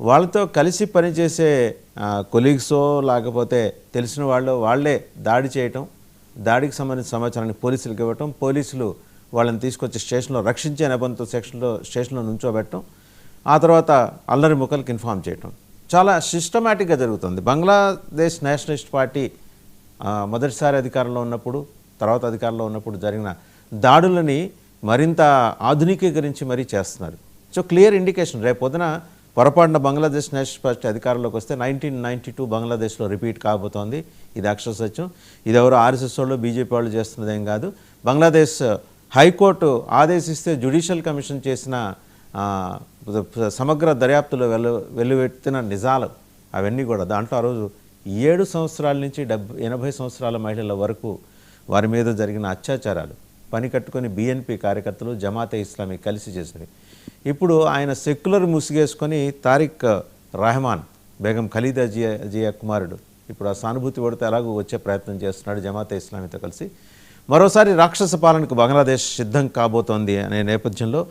వాళ్ళతో కలిసి పనిచేసే కొలీగ్సో లేకపోతే తెలిసిన వాళ్ళే దాడి చేయటం, దాడికి సంబంధించిన సమాచారాన్ని పోలీసులకు ఇవ్వటం, పోలీసులు వాళ్ళని తీసుకొచ్చి స్టేషన్లో రక్షించే నెపంతో స్టేషన్లో నుంచోబెట్టడం, ఆ తర్వాత అల్లరి ముక్కలకు ఇన్ఫార్మ్ చేయటం చాలా సిస్టమేటిక్గా జరుగుతుంది. బంగ్లాదేశ్ నేషనలిస్ట్ పార్టీ మొదటిసారి అధికారంలో ఉన్నప్పుడు, తర్వాత అధికారంలో ఉన్నప్పుడు జరిగిన దాడులని మరింత ఆధునికీకరించి మరీ చేస్తున్నారు. సో క్లియర్ ఇండికేషన్ రేపు పొద్దున పొరపాటున బంగ్లాదేశ్ నేషనల్ పార్టీ అధికారంలోకి వస్తే 1992 బంగ్లాదేశ్లో రిపీట్ కాబోతోంది. ఇది అక్షర సత్యం. ఇది ఎవరో ఆర్ఎస్ఎస్ వాళ్ళు బీజేపీ వాళ్ళు చేస్తున్నదేం కాదు. బంగ్లాదేశ్ హైకోర్టు ఆదేశిస్తే జ్యుడిషియల్ కమిషన్ చేసిన సమగ్ర దర్యాప్తులో వెల్లువెత్తిన నిజాలు అవన్నీ కూడా దాంట్లో ఆ రోజు 7 సంవత్సరాల నుంచి 80 సంవత్సరాల మహిళల వరకు వారి మీద జరిగిన అత్యాచారాలు పని కట్టుకొని బీఎన్పీ కార్యకర్తలు జమాతే ఇస్లామీ కలిసి చేసినవి. ఇప్పుడు ఆయన సెక్యులర్ ముసిగేసుకొని తారిక్ రెహమాన్ బేగం ఖలీదా జియా కుమారుడు ఇప్పుడు ఆ సానుభూతి పడితే ఎలాగో వచ్చే ప్రయత్నం చేస్తున్నాడు జమాతే ఇస్లామీతో కలిసి. మరోసారి రాక్షస పాలనకు బంగ్లాదేశ్ సిద్ధం కాబోతోంది అనే నేపథ్యంలో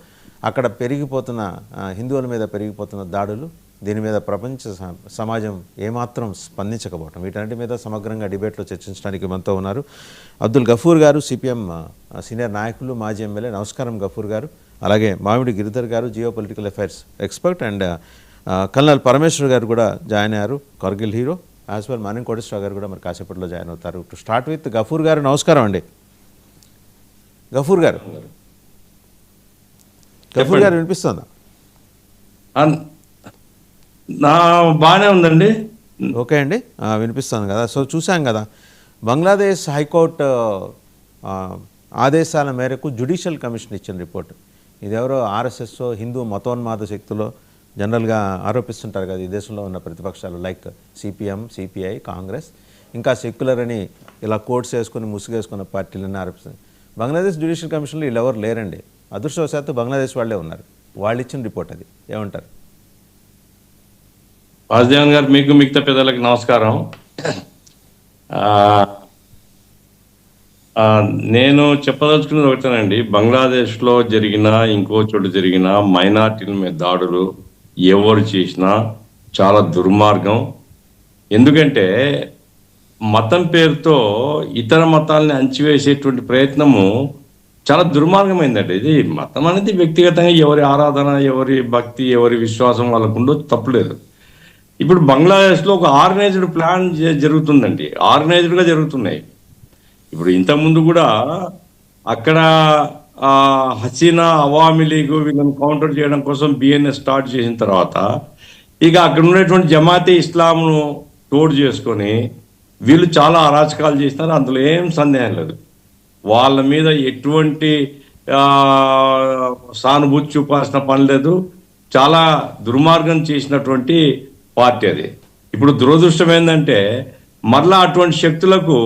అక్కడ పెరిగిపోతున్న హిందువుల మీద పెరిగిపోతున్న దాడులు, దీని మీద ప్రపంచ సమాజం ఏమాత్రం స్పందించకపోవటం, వీటన్నిటి మీద సమగ్రంగా డిబేట్లో చర్చించడానికి మనతో ఉన్నారు అబ్దుల్ గఫూర్ గారు, సిపిఎం సీనియర్ నాయకులు, మాజీ ఎమ్మెల్యే. నమస్కారం గఫూర్ గారు. అలాగే మామిడి గిరిధర్ గారు, geo political affairs expert, and colonel Parameshwar గారు కూడా జాయిన్ అయ్యారు, కార్గిల్ హీరో. యాజ్ వెల్ మానింగ్ కోటేశ్వర గారు కూడా మరి కాసేపట్లో జాయిన్ అవుతారు. టు స్టార్ట్ విత్ గఫూర్ గారు, నమస్కారం అండి. గఫూర్ గారు వినిపిస్తుందా? బాగానే ఉందండి. ఓకే అండి, వినిపిస్తాను కదా. సో చూసాం కదా, బంగ్లాదేశ్ హైకోర్టు ఆదేశాల మేరకు జ్యుడిషియల్ కమిషన్ ఇచ్చిన రిపోర్ట్. ఇదెవరో ఆర్ఎస్ఎస్ హిందూ మతోన్మాద శక్తులు జనరల్గా ఆరోపిస్తుంటారు కదా ఈ దేశంలో ఉన్న ప్రతిపక్షాలు, లైక్ సిపిఎం, సిపిఐ, కాంగ్రెస్, ఇంకా సెక్యులర్ అని ఇలా కోర్ట్స్ వేసుకొని ముసుగేసుకున్న పార్టీలన్నీ ఆరోపిస్తుంది. బంగ్లాదేశ్ జ్యుడిషియల్ కమిషన్లో వీళ్ళెవరు లేరండి. అదృష్టవశాత్తు బంగ్లాదేశ్ వాళ్ళే ఉన్నారు. వాళ్ళు ఇచ్చిన రిపోర్ట్ అది. ఏమంటారు? వాసుదేవన్ గారు, మీకు మిగతా పెద్దలకు నమస్కారం. నేను చెప్పదలుచుకున్నది ఒకటేనండి. బంగ్లాదేశ్లో జరిగిన, ఇంకో చోటు జరిగిన మైనార్టీల మీద దాడులు ఎవరు చేసినా చాలా దుర్మార్గం. ఎందుకంటే మతం పేరుతో ఇతర మతాలని అణచివేసేటువంటి ప్రయత్నము చాలా దుర్మార్గమైందండి. ఇది మతం అనేది వ్యక్తిగతంగా ఎవరి ఆరాధన, ఎవరి భక్తి, ఎవరి విశ్వాసం వాళ్ళకు ఉండొచ్చు, తప్పులేదు. ఇప్పుడు బంగ్లాదేశ్లో ఒక ఆర్గనైజ్డ్ ప్లాన్ జరుగుతుందండి, ఆర్గనైజ్డ్గా జరుగుతున్నాయి. ఇప్పుడు ఇంతకుముందు కూడా అక్కడ హసీనా, అవామీ లీగ్ వీళ్ళని కౌంటర్ చేయడం కోసం బిఎన్ఎస్ స్టార్ట్ చేసిన తర్వాత ఇక అక్కడ ఉన్నటువంటి జమాతే ఇస్లాంను తోడు చేసుకొని వీళ్ళు చాలా అరాచకాలు చేసినారు. అందులో ఏం సందేహం లేదు. వాళ్ళ మీద ఎటువంటి సానుభూతి చూపాల్సిన పని లేదు. చాలా దుర్మార్గం చేసినటువంటి పార్టీ అది. ఇప్పుడు దురదృష్టం ఏంటంటే మరలా అటువంటి శక్తులకు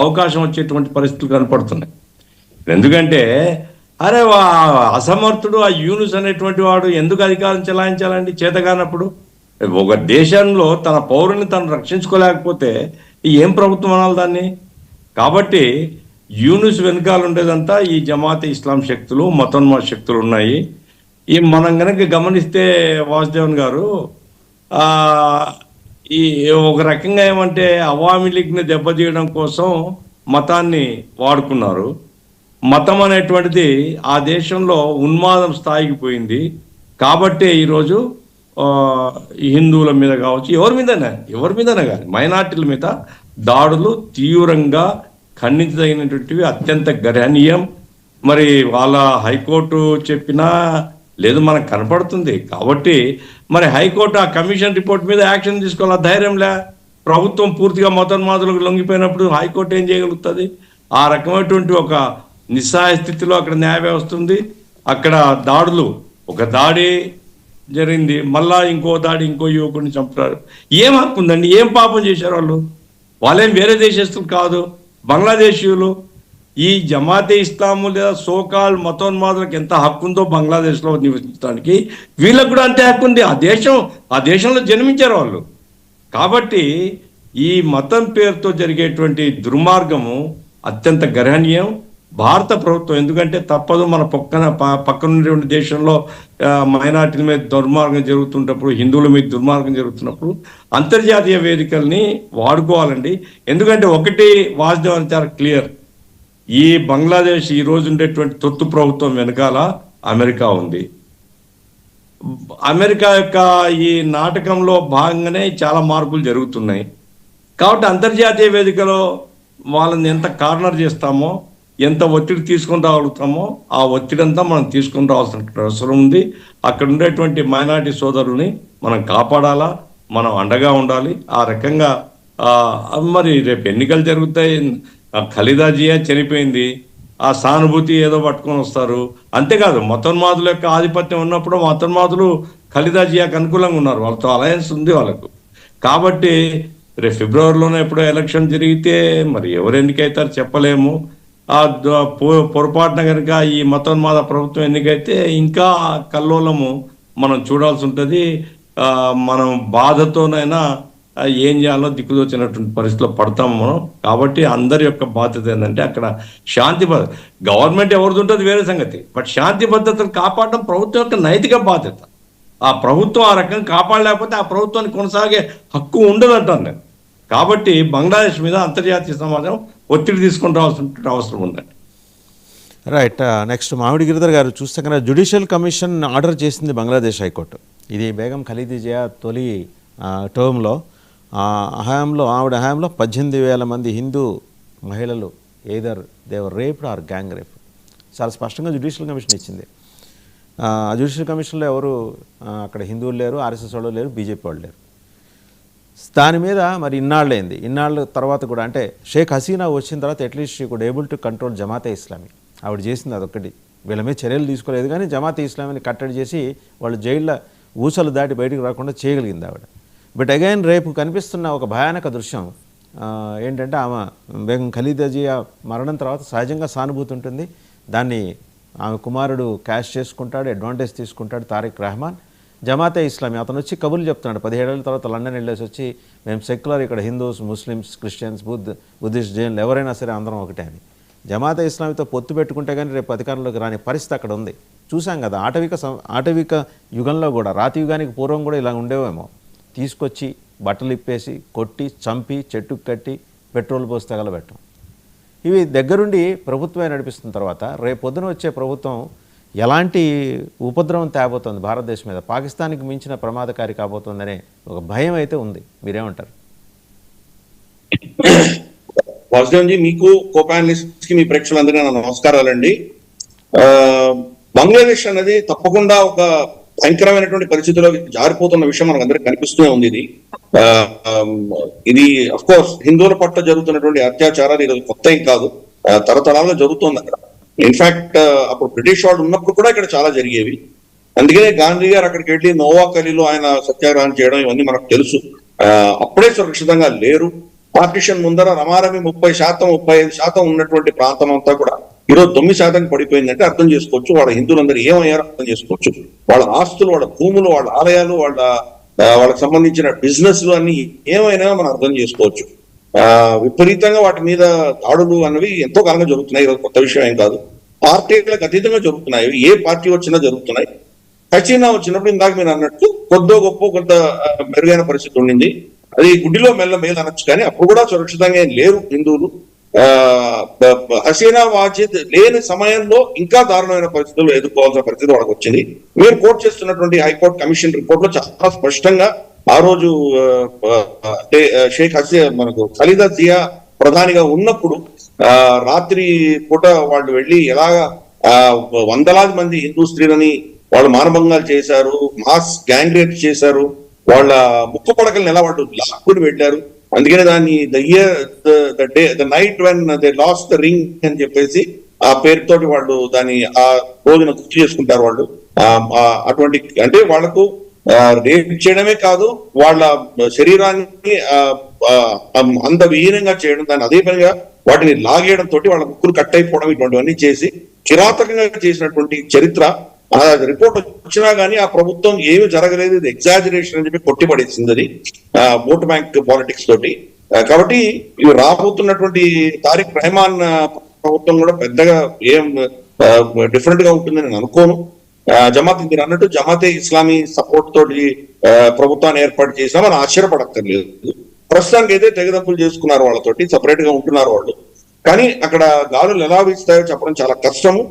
అవకాశం వచ్చేటువంటి పరిస్థితులు కనపడుతున్నాయి. ఎందుకంటే అరే అసమర్థుడు ఆ యూనుస్ అనేటువంటి వాడు ఎందుకు అధికారం చెలాయించాలండి చేతగానప్పుడు? ఒక దేశంలో తన పౌరుని తను రక్షించుకోలేకపోతే ఏం ప్రభుత్వం అనాలి దాన్ని? కాబట్టి యూనుస్ వెనకాల ఉండేదంతా ఈ జమాతే ఇస్లాం శక్తులు, మతోన్మాద శక్తులు ఉన్నాయి. ఈ మనం కనుక గమనిస్తే వాసుదేవన్ గారు, ఈ ఒక రకంగా ఏమంటే అవామీ లీగ్ని దెబ్బతీయడం కోసం మతాన్ని వాడుకున్నారు. మతం అనేటువంటిది ఆ దేశంలో ఉన్మాదం స్థాయికి పోయింది. కాబట్టే ఈరోజు హిందువుల మీద కావచ్చు, ఎవరి మీదనే కానీ మైనార్టీల మీద దాడులు తీవ్రంగా ఖండించదగినటువంటివి, అత్యంత గర్హనీయం. మరి వాళ్ళ హైకోర్టు చెప్పినా లేదు, మనకు కనపడుతుంది. కాబట్టి మరి హైకోర్టు ఆ కమిషన్ రిపోర్ట్ మీద యాక్షన్ తీసుకోవాలి. ధైర్యంలే. ప్రభుత్వం పూర్తిగా మతోన్మాదులకు లొంగిపోయినప్పుడు హైకోర్టు ఏం చేయగలుగుతుంది? ఆ రకమైనటువంటి ఒక నిస్సహాయ స్థితిలో అక్కడ న్యాయ వ్యవస్థ ఉంది. అక్కడ దాడులు, ఒక దాడి జరిగింది, మళ్ళా ఇంకో దాడి, ఇంకో యువకుడిని చంపుతారు. ఏం హక్కు ఉందండి? ఏం పాపం చేశారు వాళ్ళు? వాళ్ళేం వేరే దేశస్తులు కాదు, బంగ్లాదేశీయులు. ఈ జమాతే ఇస్లాము లేదా సోకాల్ మతోన్మాదులకు ఎంత హక్కు ఉందో బంగ్లాదేశ్లో నివసించడానికి, వీళ్ళకు కూడా అంతే హక్కు ఉంది. ఆ దేశంలో జన్మించారు వాళ్ళు. కాబట్టి ఈ మతం పేరుతో జరిగేటువంటి దుర్మార్గము అత్యంత గర్హనీయం. భారత ప్రభుత్వం, ఎందుకంటే తప్పదు, మన పక్కన ఉన్నటువంటి దేశంలో మైనార్టీల మీద దుర్మార్గం జరుగుతున్నప్పుడు, హిందువుల మీద దుర్మార్గం జరుగుతున్నప్పుడు అంతర్జాతీయ వేదికల్ని వాడుకోవాలండి. ఎందుకంటే ఒకటి వాస్తవం చాలా క్లియర్, ఈ బంగ్లాదేశ్ ఈ రోజు ఉండేటువంటి తొత్తు ప్రభుత్వం వెనకాల అమెరికా ఉంది. అమెరికా యొక్క ఈ నాటకంలో భాగంగానే చాలా మార్పులు జరుగుతున్నాయి. కాబట్టి అంతర్జాతీయ వేదికలో వాళ్ళని ఎంత కార్నర్ చేస్తామో, ఎంత ఒత్తిడి తీసుకొని రాగలుగుతామో ఆ ఒత్తిడి అంతా మనం తీసుకొని రావాల్సిన అవసరం ఉంది. అక్కడ ఉండేటువంటి మైనారిటీ సోదరుల్ని మనం కాపాడాలా, మనం అండగా ఉండాలి. ఆ రకంగా మరి రేపు ఎన్నికలు జరుగుతాయి. ఖలీదా జియా చనిపోయింది, ఆ సానుభూతి ఏదో పట్టుకొని వస్తారు. అంతేకాదు, మతోన్మాదుల యొక్క ఆధిపత్యం ఉన్నప్పుడు మతోన్మాదులు ఖలీదా జియాకు అనుకూలంగా ఉన్నారు, వాళ్ళతో అలయన్స్ ఉంది వాళ్ళకు. కాబట్టి రేపు ఫిబ్రవరిలోనే ఎప్పుడో ఎలక్షన్ జరిగితే మరి ఎవరు ఎన్నికైతారు చెప్పలేము. ఆ పొరపాటున కనుక ఈ మతోన్మాద ప్రభుత్వం ఎన్నికైతే ఇంకా కల్లోలము మనం చూడాల్సి ఉంటుంది. మనం బాధతోనైనా ఏం చేయాలో దిక్కుదోచినటువంటి పరిస్థితిలో పడతాము మనం. కాబట్టి అందరి యొక్క బాధ్యత ఏంటంటే అక్కడ శాంతి భద్రత, గవర్నమెంట్ ఎవరిది ఉంటుంది వేరే సంగతి, బట్ శాంతి భద్రతను కాపాడడం ప్రభుత్వం యొక్క నైతిక బాధ్యత. ఆ ప్రభుత్వం ఆ రకంగా కాపాడలేకపోతే ఆ ప్రభుత్వాన్ని కొనసాగే హక్కు ఉండదంటాను నేను. కాబట్టి బంగ్లాదేశ్ మీద అంతర్జాతీయ సమాజం ఒత్తిడి తీసుకొని రావాల్సిన అవసరం ఉందండి. రైట్. నెక్స్ట్ మామిడి గిరిధర్ గారు చూస్తే కనుక జ్యుడిషియల్ కమిషన్ ఆర్డర్ చేసింది బంగ్లాదేశ్ హైకోర్టు. ఇది బేగం ఖలీదా జియా తొలి టర్మ్లో ఆవిడ హయాంలో 18,000 మంది హిందూ మహిళలు either they're raped or gang rape. చాలా స్పష్టంగా జ్యుడిషియల్ కమిషన్ ఇచ్చింది. ఆ జ్యుడిషియల్ కమిషన్లో ఎవరు అక్కడ హిందువులు లేరు, ఆర్ఎస్ఎస్ వాళ్ళు లేరు, బీజేపీ వాళ్ళు లేరు. దాని మీద మరి ఇన్నాళ్ళ తర్వాత కూడా, అంటే షేక్ హసీనా వచ్చిన తర్వాత at least she could able to control Jamaat e Islami. ఆవిడ చేసింది అదొక్కటి. వీళ్ళ మీద చర్యలు తీసుకోలేదు కానీ జమాతే ఇస్లామీని కట్టడి చేసి వాళ్ళు జైల్లో ఊసలు దాటి బయటకు రాకుండా చేయగలిగింది ఆవిడ. బట్ అగైన్ రేపు కనిపిస్తున్న ఒక భయానక దృశ్యం ఏంటంటే ఆమె బేగం ఖలీదా జియా మరణం తర్వాత సహజంగా సానుభూతి ఉంటుంది. దాన్ని ఆమె కుమారుడు క్యాష్ చేసుకుంటాడు, అడ్వాంటేజ్ తీసుకుంటాడు తారిక్ రెహమాన్. జమాతే ఇస్లామీ అతను వచ్చి కబుర్లు చెప్తున్నాడు 17 ఏళ్ళ తర్వాత లండన్ వెళ్ళేసి వచ్చి, మేము సెక్యులర్, ఇక్కడ హిందూస్, ముస్లిమ్స్, క్రిస్టియన్స్, బుద్ధిస్ట్, జైన్లు ఎవరైనా సరే అందరం ఒకటే అని. జమాతే ఇస్లామీతో పొత్తు పెట్టుకుంటే కానీ రేపు అధికారంలోకి రాని పరిస్థితి అక్కడ ఉంది. చూసాం కదా, ఆటవిక యుగంలో కూడా, రాతి యుగానికి పూర్వం కూడా ఇలా ఉండేవేమో. తీసుకొచ్చి బట్టలు ఇప్పేసి కొట్టి చంపి చెట్టుకు కట్టి పెట్రోల్ పోసి తగలబెట్టడం, ఇవి దగ్గరుండి ప్రభుత్వమే నడిపిస్తున్న తర్వాత రేపు పొద్దున వచ్చే ప్రభుత్వం ఎలాంటి ఉపద్రవం తేబోతుంది భారతదేశం మీద, పాకిస్తాన్కి మించిన ప్రమాదకారి కాబోతుందనే ఒక భయం అయితే ఉంది. మీరేమంటారు? వాసుదేవన్జీ, మీకు కో-ప్యానలిస్ట్ కి మీ ప్రేక్షకులందరికీ నా నమస్కారాలండి. బంగ్లాదేశ్ అనేది తప్పకుండా ఒక భయంకరమైనటువంటి పరిస్థితిలో జారిపోతున్న విషయం మనకు అందరికి కనిపిస్తూనే ఉంది. ఇది అఫ్ కోర్స్ హిందువుల పట్ల జరుగుతున్నటువంటి అత్యాచారాలు ఈరోజు కొత్త ఏం కాదు, తరతరాలుగా జరుగుతుంది అక్కడ. ఇన్ఫాక్ట్ అప్పుడు బ్రిటిష్ వాళ్ళు ఉన్నప్పుడు కూడా ఇక్కడ చాలా జరిగేవి. అందుకనే గాంధీ గారు అక్కడికి వెళ్ళి నోవాఖలీలో ఆయన సత్యాగ్రహం చేయడం ఇవన్నీ మనకు తెలుసు. అప్పుడే సురక్షితంగా లేరు. పార్టిషన్ ముందర రమారమి 30%-35% ఉన్నటువంటి ప్రాంతం అంతా కూడా ఈరోజు 9% పడిపోయిందంటే అర్థం చేసుకోవచ్చు వాళ్ళ హిందువులందరూ ఏమయ్యారో అర్థం చేసుకోవచ్చు. వాళ్ళ ఆస్తులు, వాళ్ళ భూములు, వాళ్ళ ఆలయాలు, వాళ్ళకి సంబంధించిన బిజినెస్లు అన్ని ఏమైనా మనం అర్థం చేసుకోవచ్చు. విపరీతంగా వాటి మీద దాడులు అన్నవి ఎంతో కాలంగా జరుగుతున్నాయి. ఈరోజు కొత్త విషయం ఏం కాదు. పార్టీలకు అతీతంగా జరుగుతున్నాయి. ఏ పార్టీ వచ్చినా జరుగుతున్నాయి. హసీనా వచ్చినప్పుడు ఇందాక మీరు అన్నట్టు కొద్దో గొప్ప కొంత మెరుగైన పరిస్థితి ఉండింది. అది గుడ్డిలో మెల్ల మేలు అనొచ్చు, కానీ అప్పుడు కూడా సురక్షితంగా లేరు హిందువులు. హసీనా వాజిద్ లేని సమయంలో ఇంకా దారుణమైన పరిస్థితులు ఎదుర్కోవాల్సిన పరిస్థితి వాళ్ళకి వచ్చింది. మీరు కోట్ చేస్తున్నటువంటి హైకోర్టు కమిషన్ రిపోర్ట్ లో చాలా స్పష్టంగా ఆ రోజు షేక్ హసీనా మనకు ఖలీదా జియా ప్రధానిగా ఉన్నప్పుడు రాత్రి పూట వాళ్ళు వెళ్ళి ఎలాగా వందలాది మంది హిందూ స్త్రీలని వాళ్ళు మానభంగాలు చేశారు, మాస్ గ్యాంగ్ రేప్ చేశారు, వాళ్ళ ముక్కు పడకలను ఎలా వాళ్ళు లాక్కుని పెట్టారు. అందుకనే దాన్ని the night when they last the ring అని చెప్పేసి ఆ పేరుతోటి వాళ్ళు దాన్ని ఆ రోజున గుర్తు చేసుకుంటారు. వాళ్ళు అటువంటి, అంటే వాళ్లకు రేప్ చేయడమే కాదు, వాళ్ళ శరీరాన్ని అందవిహీనంగా చేయడం, దాన్ని అదే పనిగా వాటిని లాగేయడం తోటి వాళ్ళ ముక్కులు కట్ అయిపోవడం, ఇటువంటివన్నీ చేసి కిరాతకంగా చేసినటువంటి చరిత్ర. ఆ రిపోర్ట్ వచ్చినా గానీ ఆ ప్రభుత్వం ఏమి జరగలేదు, ఇది ఎగ్జాజరేషన్ అని చెప్పి కొట్టిపడేసింది అది ఓట్ బ్యాంక్ పాలిటిక్స్ తోటి. కాబట్టి ఇవి రాబోతున్నటువంటి తారిక్ రెహమాన్ ప్రభుత్వం కూడా పెద్దగా ఏం డిఫరెంట్ గా ఉంటుందని నేను అనుకోను. జమాత్ మీరు అన్నట్టు జమాతే ఇస్లామీ సపోర్ట్ తోటి ప్రభుత్వాన్ని ఏర్పాటు చేసినా మనం ఆశ్చర్యపడక్కర్లేదు. ప్రస్తుతానికి అయితే తెగదప్పులు చేసుకున్నారు, వాళ్ళతోటి సపరేట్ గా ఉంటున్నారు వాళ్ళు. కానీ అక్కడ గాలులు ఎలా వీస్తాయో చెప్పడం చాలా కష్టము.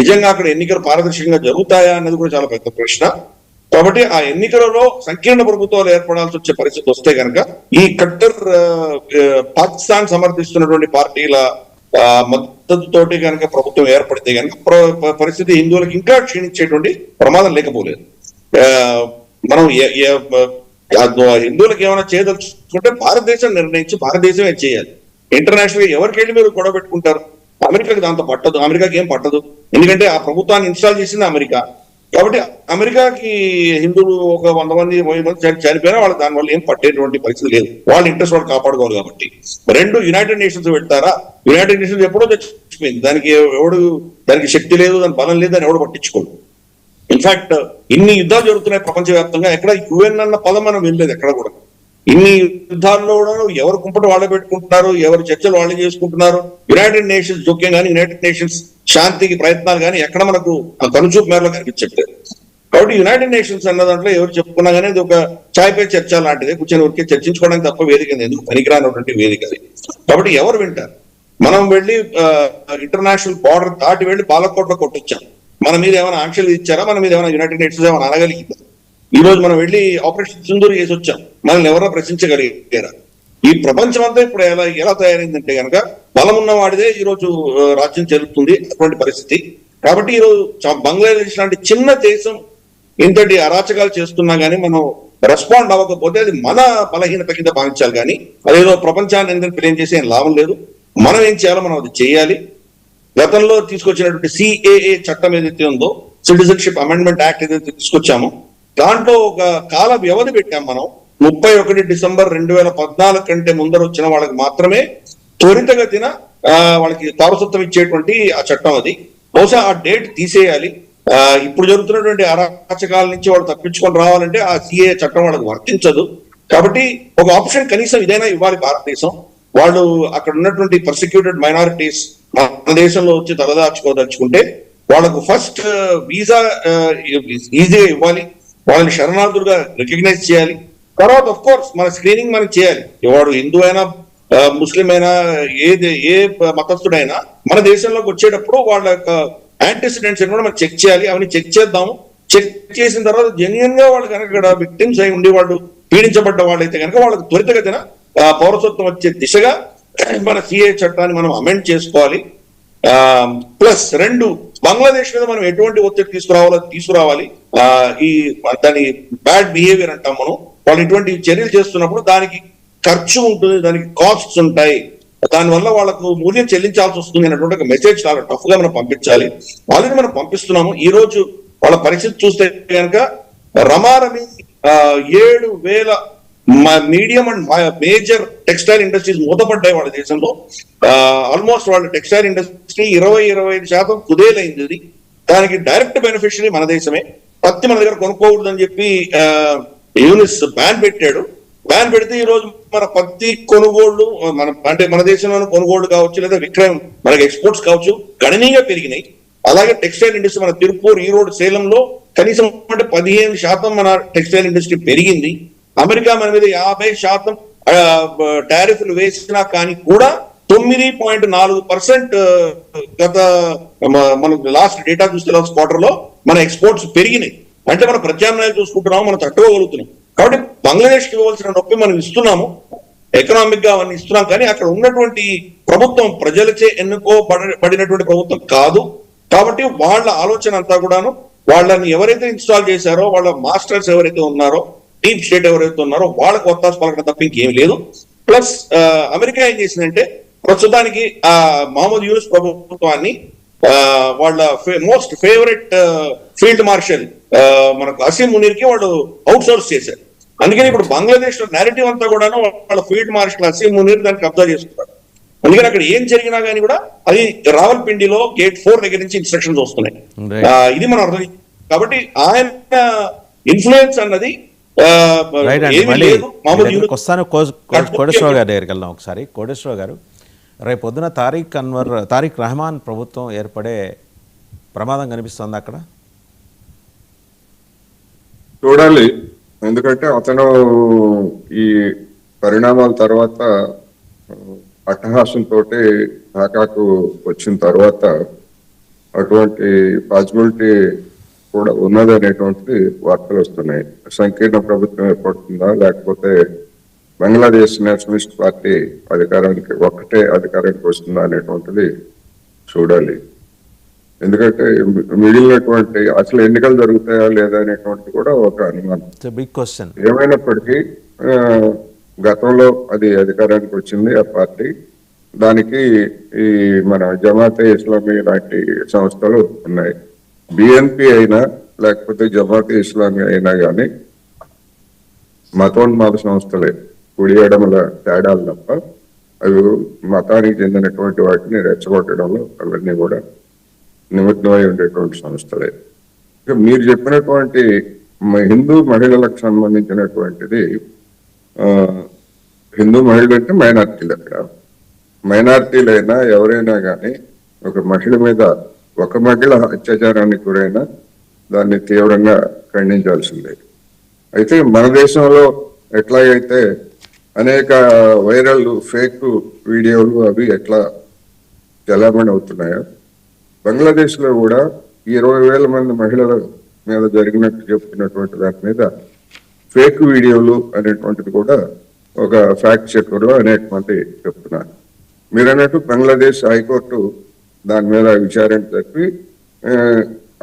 నిజంగా అక్కడ ఎన్నికలు పారదర్శకంగా జరుగుతాయా అనేది కూడా చాలా పెద్ద ప్రశ్న. కాబట్టి ఆ ఎన్నికలలో సంకీర్ణ ప్రభుత్వాలు ఏర్పడాల్సి వచ్చే పరిస్థితి వస్తే కనుక ఈ కట్టర్ పాకిస్తాన్ సమర్థిస్తున్నటువంటి పార్టీల మద్దతుతోటి కనుక ప్రభుత్వం ఏర్పడితే కనుక పరిస్థితి హిందువులకు ఇంకా క్షీణించేటువంటి ప్రమాదం లేకపోలేదు. మనం హిందువులకు ఏమైనా చేయదలుచుకుంటే భారతదేశం నిర్ణయించి భారతదేశమే చేయాలి. ఇంటర్నేషనల్ ఎవరికి వెళ్ళి మీరు గొడవ పెట్టుకుంటారు? అమెరికాకి దాంతో పట్టదు, అమెరికాకి ఏం పట్టదు. ఎందుకంటే ఆ ప్రభుత్వాన్ని ఇన్స్టాల్ చేసింది అమెరికా. కాబట్టి అమెరికాకి హిందువులు ఒక 100 మంది 1000 మంది చనిపోయినా వాళ్ళు దానివల్ల ఏం పట్టేటువంటి పరిస్థితి లేదు. వాళ్ళ ఇంట్రెస్ట్ వాళ్ళు కాపాడుకోవాలి. కాబట్టి రెండు యునైటెడ్ నేషన్స్ పెడతారా? యునైటెడ్ నేషన్స్ ఎప్పుడో చచ్చిపోయింది. దానికి శక్తి లేదు, దాని బలం లేదు, దాన్ని ఎవడు పట్టించుకోడు. ఇన్ఫాక్ట్ ఇన్ని యుద్ధాలు జరుగుతున్నాయి ప్రపంచవ్యాప్తంగా, ఎక్కడ యుఎన్ అన్న పదం మనం వెళ్ళలేదు ఎక్కడ కూడా. ఇన్ని యుద్ధాల్లో కూడా ఎవరు కుంపటి వాళ్ళే పెట్టుకుంటున్నారు, ఎవరు చర్చలు వాళ్ళే చేసుకుంటున్నారు. యునైటెడ్ నేషన్స్ జోక్యం కానీ యునైటెడ్ నేషన్స్ శాంతికి ప్రయత్నాలు కానీ ఎక్కడ మనకు కనుచూపు మేరలో కనిపించట్లేదు. కాబట్టి యునైటెడ్ నేషన్స్ అన్న దాంట్లో ఎవరు చెప్పుకున్నా కానీ అది ఒక చాయ్పై చర్చ లాంటిదే, కూర్చొని ఊరికే చర్చించుకోవడానికి తప్ప వేదిక ఎందుకు పనికిరానటువంటి వేదిక అది. కాబట్టి ఎవరు వింటారు? మనం వెళ్ళి ఇంటర్నేషనల్ బార్డర్ దాటి వెళ్ళి బాలకోట్లో కొట్టొచ్చాం. మన మీద ఏమైనా ఆంక్షలు ఇచ్చారా? మన మీద ఏమైనా యునైటెడ్ నేషన్స్ ఏమైనా అనగలిగిందా? ఈ రోజు మనం వెళ్ళి ఆపరేషన్ సింధూర్ చేసి వచ్చాం, మనల్ని ఎవరో ప్రశ్నించగలిగారా? ఈ ప్రపంచం అంతా ఇప్పుడు ఎలా తయారైందంటే కనుక బలం ఉన్న వాడిదే ఈ రోజు రాజ్యం చెల్లుతుంది అటువంటి పరిస్థితి. కాబట్టి ఈరోజు బంగ్లాదేశ్ లాంటి చిన్న దేశం ఇంతటి అరాచకాలు చేస్తున్నా గానీ మనం రెస్పాండ్ అవ్వకపోతే అది మన బలహీనత కింద భావించాలి. కానీ అదేదో ప్రపంచాన్ని అందరినీ ప్లేన్ చేసే లాభం లేదు. మనం ఏం చేయాలో మనం అది చేయాలి. గతంలో తీసుకొచ్చినటువంటి సిఏఏ చట్టం ఏదైతే ఉందో, సిటిజన్షిప్ అమెండ్మెంట్ యాక్ట్ ఏదైతే తీసుకొచ్చామో, దాంట్లో ఒక కాల వ్యవధి పెట్టాం మనం. 31 డిసెంబర్ 2014 కంటే ముందర వచ్చిన వాళ్ళకి మాత్రమే త్వరితగతిన వాళ్ళకి పౌరసత్వం ఇచ్చేటువంటి ఆ చట్టం అది. బహుశా ఆ డేట్ తీసేయాలి. ఇప్పుడు జరుగుతున్నటువంటి అరాచకాల నుంచి వాళ్ళు తప్పించుకొని రావాలంటే ఆ సిఏ చట్టం వాళ్ళకి వర్తించదు. కాబట్టి ఒక ఆప్షన్ కనీసం ఇదైనా ఇవ్వాలి భారతదేశం. వాళ్ళు అక్కడ ఉన్నటువంటి పర్సిక్యూటెడ్ మైనారిటీస్ మన దేశంలో వచ్చి తలదాచుకోదలుచుకుంటే వాళ్ళకు ఫస్ట్ వీసా ఈజీగా ఇవ్వాలి, వాళ్ళని శరణార్థులుగా రికగ్నైజ్ చేయాలి. తర్వాత ఆఫ్ కోర్స్ మన స్క్రీనింగ్ మనం చేయాలి. వాడు హిందూ అయినా ముస్లిం అయినా ఏ మతస్థుడైనా మన దేశంలోకి వచ్చేటప్పుడు వాళ్ళ యొక్క యాంటీసిడెంట్స్ కూడా మనం చెక్ చేయాలి. అవన్నీ చెక్ చేద్దాము. చెక్ చేసిన తర్వాత జెన్యున్ గా వాళ్ళు కనుక ఇక్కడ విక్టిమ్స్ అయి ఉండి వాళ్ళు పీడించబడ్డ వాళ్ళైతే కనుక వాళ్ళకి త్వరితగతిన పౌరసత్వం వచ్చే దిశగా మన సిఏ చట్టాన్ని మనం అమెండ్ చేసుకోవాలి. ప్లస్ రెండు, బంగ్లాదేశ్ మీద మనం ఎటువంటి ఒత్తిడి తీసుకురావాలి. ఈ దాని బ్యాడ్ బిహేవియర్ అంటాం మనం. వాళ్ళు ఇటువంటి చర్యలు చేస్తున్నప్పుడు దానికి ఖర్చు ఉంటుంది, దానికి కాస్ట్స్ ఉంటాయి, దానివల్ల వాళ్ళకు మూల్యం చెల్లించాల్సి వస్తుంది అన్నటువంటి ఒక మెసేజ్ చాలా టఫ్ గా మనం పంపించాలి. ఆల్రెడీ మనం పంపిస్తున్నాము. ఈ రోజు వాళ్ళ పరిస్థితి చూస్తే కనుక రమారమి 7,000 medium and major textile industries మూతపడ్డాయి వాళ్ళ దేశంలో. ఆల్మోస్ట్ వాళ్ళ టెక్స్టైల్ ఇండస్ట్రీ 20-25% కుదేలైంది. దానికి డైరెక్ట్ బెనిఫిషియరీ మన దేశమే. పత్తి మన దగ్గర కొనుక్కోకూడదని చెప్పి యూనిస్ బ్యాన్ పెట్టాడు. బ్యాన్ పెడితే ఈ రోజు మన పత్తి కొనుగోళ్లు మన దేశంలో కొనుగోళ్లు కావచ్చు, లేదా విక్రయం మనకి ఎక్స్పోర్ట్స్ కావచ్చు గణనీయంగా పెరిగినాయి. అలాగే టెక్స్టైల్ ఇండస్ట్రీ మన తిరుపూర్, ఈరోడ్, సేలంలో కనీసం అంటే 15% మన టెక్స్టైల్ ఇండస్ట్రీ పెరిగింది. అమెరికా మన మీద 50% టారిఫ్లు వేసినా కానీ కూడా 9.4% గత మనకు లాస్ట్ డేటా చూస్తే లాస్ట్ క్వార్టర్ లో మన ఎక్స్పోర్ట్స్ పెరిగినాయి. అంటే మనం ప్రత్యామ్నాయాలు చూసుకుంటున్నాము, మనం తట్టుకోగలుగుతున్నాం. కాబట్టి బంగ్లాదేశ్కి ఇవ్వాల్సిన నొప్పి మనం ఇస్తున్నాము, ఎకనామిక్ గా అవన్నీ ఇస్తున్నాం. కానీ అక్కడ ఉన్నటువంటి ప్రభుత్వం ప్రజలచే ఎన్నుకోబడినటువంటి ప్రభుత్వం కాదు. కాబట్టి వాళ్ళ ఆలోచన అంతా కూడాను వాళ్ళని ఎవరైతే ఇన్స్టాల్ చేశారో, వాళ్ళ మాస్టర్స్ ఎవరైతే ఉన్నారో, డీప్ స్టేట్ ఎవరైతే ఉన్నారో వాళ్ళకు ఒత్తాసు పలకడం తప్ప ఇంకేం లేదు. ప్లస్ అమెరికా ఏం చేసిందంటే ప్రస్తుతానికి మహమ్మద్ యూనుస్ ప్రభుత్వాన్ని వాళ్ళ మోస్ట్ ఫేవరెట్ ఫీల్డ్ మార్షల్ మనకు అసీం మునీర్ కి వాళ్ళు అవుట్ సోర్స్ చేశారు. అందుకని ఇప్పుడు బంగ్లాదేశ్ లో నేరేటివ్ అంతా కూడా వాళ్ళ ఫీల్డ్ మార్షల్ అసీం మునీర్ దాన్ని కబ్జా చేసుకున్నారు. అందుకని అక్కడ ఏం జరిగినా కానీ కూడా అది రావల్పిండిలో గేట్ 4 దగ్గర నుంచి ఇన్స్ట్రక్షన్స్ వస్తున్నాయి. ఇది మనం అర్థం. కాబట్టి ఆయన ఇన్ఫ్లుయెన్స్ అన్నది వస్తాను. కోటేశ్వరరావు గారి దగ్గరికి వెళ్దాం ఒకసారి. కోటేశ్వరరావు గారు, రేపు పొద్దున తారిక్ రహమాన్ ప్రభుత్వం ఏర్పడే ప్రమాదం కనిపిస్తుంది అక్కడ. చూడాలి, ఎందుకంటే అతను ఈ పరిణామాల తర్వాత అట్టహాసంతో ఢాకాకు వచ్చిన తర్వాత అటువంటి పాసిబిలిటీ కూడా ఉన్నది అనేటువంటిది వార్తలు వస్తున్నాయి. సంకీర్ణ ప్రభుత్వం ఏర్పడుతుందా, లేకపోతే బంగ్లాదేశ్ నేషనలిస్ట్ పార్టీ ఒక్కటే అధికారానికి వస్తుందా అనేటువంటిది చూడాలి. ఎందుకంటే మిగిలినటువంటి అసలు ఎన్నికలు జరుగుతాయా లేదా అనేటువంటిది కూడా ఒక అనుమానం. Big question. ఏమైనప్పటికీ గతంలో అది అధికారానికి వచ్చింది ఆ పార్టీ. దానికి ఈ మన జమాతే ఇస్లామీ లాంటి సంస్థలు ఉన్నాయి. బిఎన్పి అయినా లేకపోతే జమాతే ఇస్లామీ అయినా కానీ మతోన్మాద సంస్థలే, కుడి ఎడమల తేడాలు తప్ప అవి మతానికి చెందినటువంటి వాటిని రెచ్చగొట్టడంలో అవన్నీ కూడా నిమగ్నమై ఉండేటువంటి సంస్థలే. మీరు చెప్పినటువంటి హిందూ మహిళలకు సంబంధించినటువంటిది, హిందూ మహిళలు అంటే మైనార్టీలు. అక్కడ మైనార్టీలైనా ఎవరైనా కానీ ఒక మహిళ మీద ఒక మహిళ అత్యాచారానికి గురైనా దాన్ని తీవ్రంగా ఖండించాల్సిందే. అయితే మన దేశంలో ఎట్లాగైతే అనేక వైరల్ ఫేక్ వీడియోలు అవి ఎట్లా చలామణి అవుతున్నాయో, బంగ్లాదేశ్ లో కూడా 20,000 మంది మహిళల మీద జరిగినట్టు చెప్తున్నటువంటి దాని మీద ఫేక్ వీడియోలు అనేటువంటిది కూడా ఒక ఫ్యాక్ట్ చెక్కర్లో అనేక మంది చెప్తున్నారు. మీరు అన్నట్టు బంగ్లాదేశ్ హైకోర్టు దాని మీద విచారణ జరిపి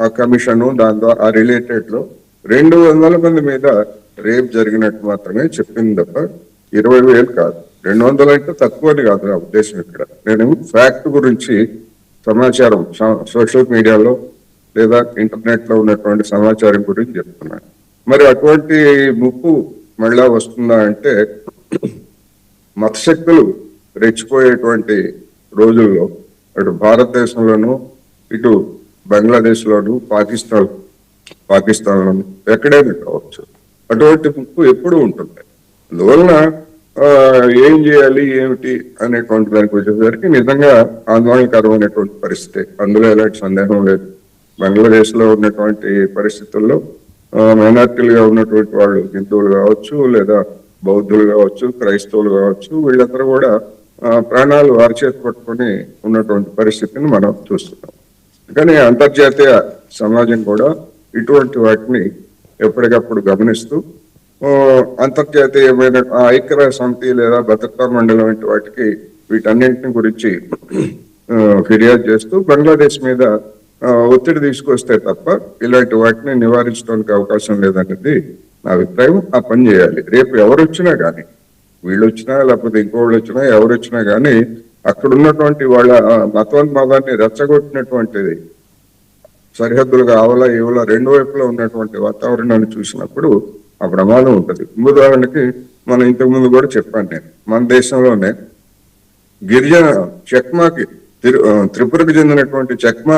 ఆ కమిషను దాంతో ఆ రిలేటెడ్ లో 200 మంది మీద రేప్ జరిగినట్టు మాత్రమే చెప్పింది తప్ప 20,000 కాదు. 200 అంటే తక్కువని కాదు నా ఉద్దేశం. ఇక్కడ నేను ఫ్యాక్ట్ గురించి సమాచారం సోషల్ మీడియాలో లేదా ఇంటర్నెట్ లో ఉన్నటువంటి సమాచారం గురించి చెప్తున్నాను. మరి అటువంటి ముప్పు మళ్ళా వస్తుందా అంటే, మతశక్తులు రెచ్చిపోయేటువంటి రోజుల్లో అటు భారతదేశంలోను ఇటు బంగ్లాదేశ్ లోను పాకిస్తాన్లోను ఎక్కడైనా కావచ్చు అటువంటి ముప్పు ఎప్పుడు ఉంటుంది. అందువలన ఏం చేయాలి ఏమిటి అనేటువంటి దానికి వచ్చేసరికి నిజంగా ఆందోళనకరమైనటువంటి పరిస్థితి, అందులో ఎలాంటి సందేహం లేదు. బంగ్లాదేశ్ లో ఉన్నటువంటి పరిస్థితుల్లో మైనార్టీలుగా ఉన్నటువంటి వాళ్ళు హిందువులు కావచ్చు, లేదా బౌద్ధులు కావచ్చు, క్రైస్తవులు కావచ్చు, వీళ్ళందరూ కూడా ప్రాణాలు అరచేతి పట్టుకొని ఉన్నటువంటి పరిస్థితిని మనం చూస్తున్నాం. కానీ అంతర్జాతీయ సమాజం కూడా ఇటువంటి వాటిని ఎప్పటికప్పుడు గమనిస్తూ అంతర్జాతీయమైన ఐక్యరాజ్య సమితి లేదా భద్రతా మండలి వంటి వాటికి వీటన్నింటిని గురించి ఫిర్యాదు చేస్తూ బంగ్లాదేశ్ మీద ఒత్తిడి తీసుకొస్తే తప్ప ఇలాంటి వాటిని నివారించడానికి అవకాశం లేదనేది నా అభిప్రాయం. ఆ పని చేయాలి. రేపు ఎవరు వచ్చినా కానీ, వీళ్ళు వచ్చినా లేకపోతే ఇంకోళ్ళు వచ్చినా ఎవరు వచ్చినా కానీ అక్కడ ఉన్నటువంటి వాళ్ళ మతోన్మాదాన్ని రెచ్చగొట్టినటువంటిది సరిహద్దులుగా ఆవల ఏవల రెండు వైపులా ఉన్నటువంటి వాతావరణాన్ని చూసినప్పుడు ఆ ప్రమాదం ఉంటుంది. ఉదాహరణకి మనం ఇంతకుముందు కూడా చెప్పాను, నేను మన దేశంలోనే గిరిజన చెక్మాకి త్రిపురకు చెందినటువంటి చెక్మా